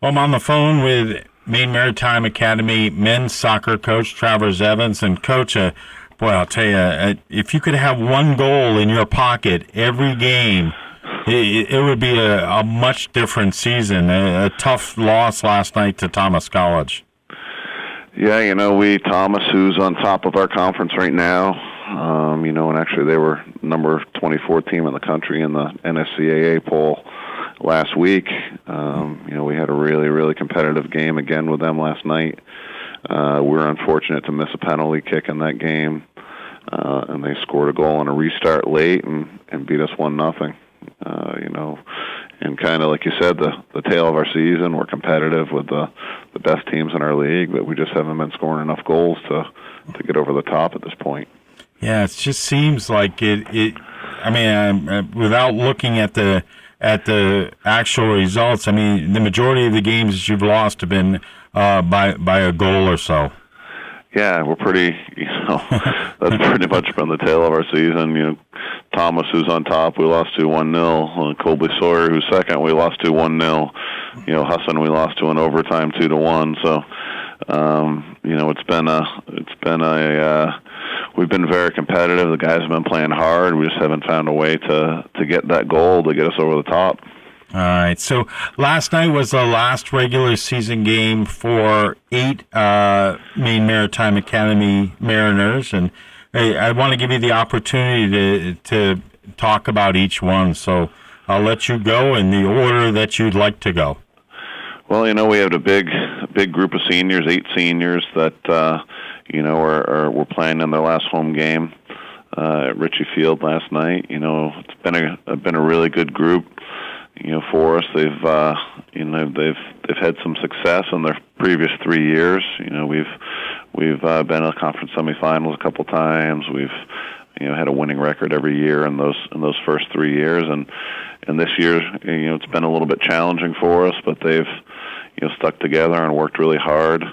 Well, I'm on the phone with Maine Maritime Academy men's soccer coach Travers Evans. And Coach, boy, I'll tell you, if you could have one goal in your pocket every game, it would be a much different season. A tough loss last night to Thomas College. Yeah, Thomas, who's on top of our conference right now, and actually they were number 24 team in the country in the NSCAA poll last week. We had a really, really competitive game again with them last night. We were unfortunate to miss a penalty kick in that game, and they scored a goal on a restart late and beat us 1-0. And kind of like you said, the tail of our season, we're competitive with the best teams in our league, but we just haven't been scoring enough goals to get over the top at this point. Yeah, it just seems like it. I mean, without looking at the actual results, I mean, the majority of the games that you've lost have been by a goal or so. Yeah, we're pretty, that's pretty much been the tail of our season. Thomas, who's on top, we lost to 1-0. Colby Sawyer, who's second, we lost to 1-0. Husson, we lost to an overtime 2-1. So, we've been very competitive. The guys have been playing hard. We just haven't found a way to get that goal to get us over the top. All right. So last night was the last regular season game for 8 Maine Maritime Academy Mariners, and I want to give you the opportunity to talk about each one. So I'll let you go in the order that you'd like to go. Well, we have a big group of seniors, 8 seniors that were playing in their last home game at Richie Field last night. It's been a really good group. For us, they've had some success in their previous 3 years. We've been in the conference semifinals a couple times. We've had a winning record every year in those first 3 years, and this year it's been a little bit challenging for us, but they've stuck together and worked really hard.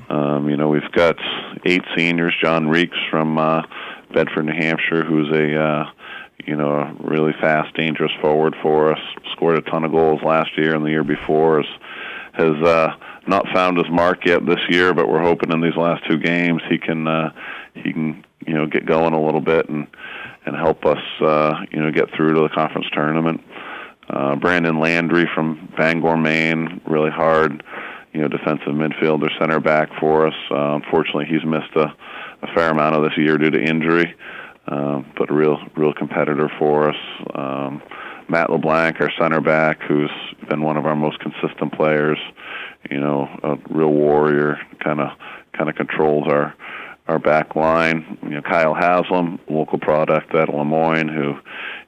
We've got 8 seniors. John Reeks from Bedford, New Hampshire, who's a really fast, dangerous forward for us. Scored a ton of goals last year and the year before. Has not found his mark yet this year, but we're hoping in these last 2 games he can get going a little bit and help us get through to the conference tournament. Brandon Landry from Bangor, Maine, really hard, defensive midfielder, center back for us. Unfortunately, he's missed a fair amount of this year due to injury. But a real competitor for us. Matt LeBlanc, our center back, who's been one of our most consistent players, a real warrior, kind of controls our back line. Kyle Haslam, local product out of Lemoyne, who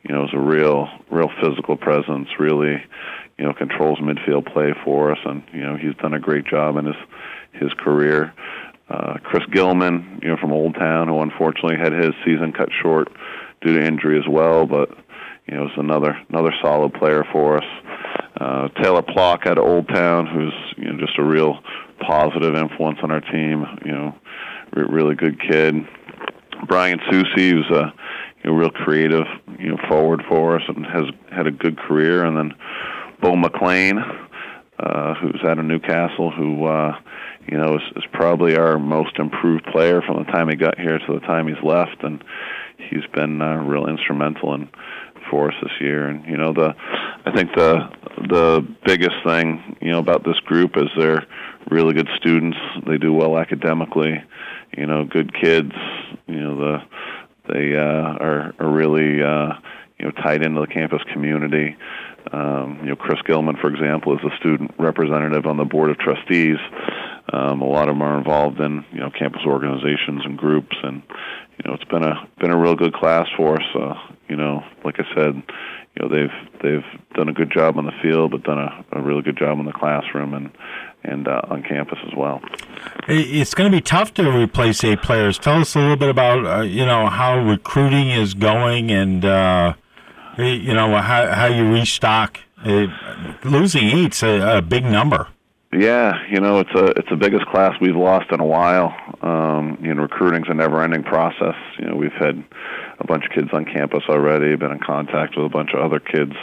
is a real physical presence, really controls midfield play for us, and he's done a great job in his career. Chris Gilman, from Old Town, who unfortunately had his season cut short due to injury as well, but is another solid player for us. Taylor Plock out of Old Town, who's just a real positive influence on our team. Really good kid. Brian Susi, who's a real creative forward for us and has had a good career, and then Bo McLean, who's out of Newcastle, who is probably our most improved player from the time he got here to the time he's left, and he's been real instrumental for us this year. And I think the biggest thing about this group is they're really good students. They do well academically. Good kids. They are really tied into the campus community. Chris Gilman, for example, is a student representative on the board of trustees. A lot of them are involved in campus organizations and groups, and it's been a real good class for us. Like I said, they've done a good job on the field, but done a really good job in the classroom and on campus as well. It's going to be tough to replace 8 players. Tell us a little bit about how recruiting is going and how you restock. Losing 8's a big number. Yeah, it's the biggest class we've lost in a while. Recruiting's a never-ending process. We've had a bunch of kids on campus already, been in contact with a bunch of other kids,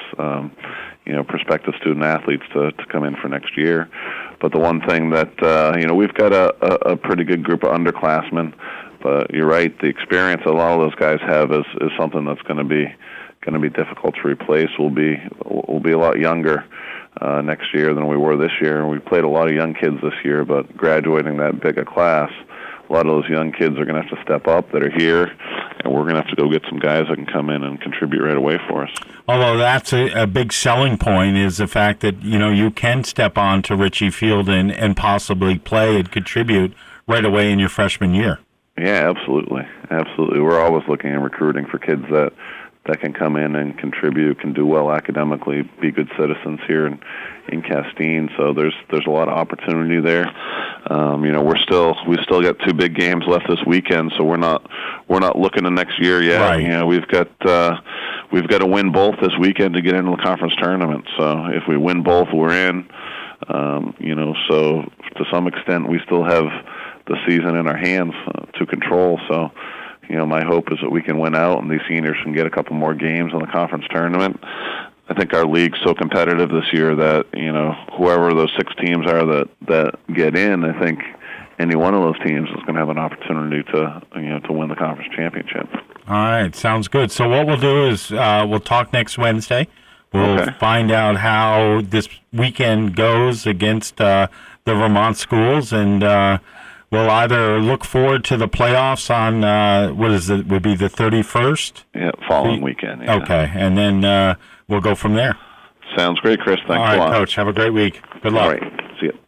prospective student athletes to come in for next year. But the one thing that, we've got a pretty good group of underclassmen, but you're right, the experience that a lot of those guys have is something that's going to be difficult to replace. We'll be a lot younger next year than we were this year. We played a lot of young kids this year, but graduating that big a class, a lot of those young kids are going to have to step up that are here, and we're going to have to go get some guys that can come in and contribute right away for us. Although that's a big selling point is the fact that, you can step on to Richie Field and possibly play and contribute right away in your freshman year. Yeah, absolutely. Absolutely. We're always looking and recruiting for kids that can come in and contribute, can do well academically, be good citizens here in Castine. So there's a lot of opportunity there. We still got 2 big games left this weekend, so we're not looking to next year yet. Right. We've got to win both this weekend to get into the conference tournament. So if we win both, we're in. So to some extent, we still have the season in our hands to control. So, my hope is that we can win out and these seniors can get a couple more games in the conference tournament. I think our league's so competitive this year that, whoever those 6 teams are that get in, I think any one of those teams is going to have an opportunity to win the conference championship. All right, sounds good. So what we'll do is we'll talk next Wednesday. We'll find out how this weekend goes against the Vermont schools, and we'll either look forward to the playoffs on, would be the 31st? Yeah, following weekend. Yeah. Okay, and then we'll go from there. Sounds great, Chris. Thanks a lot. All right, Coach. Have a great week. Good luck. All right. See you.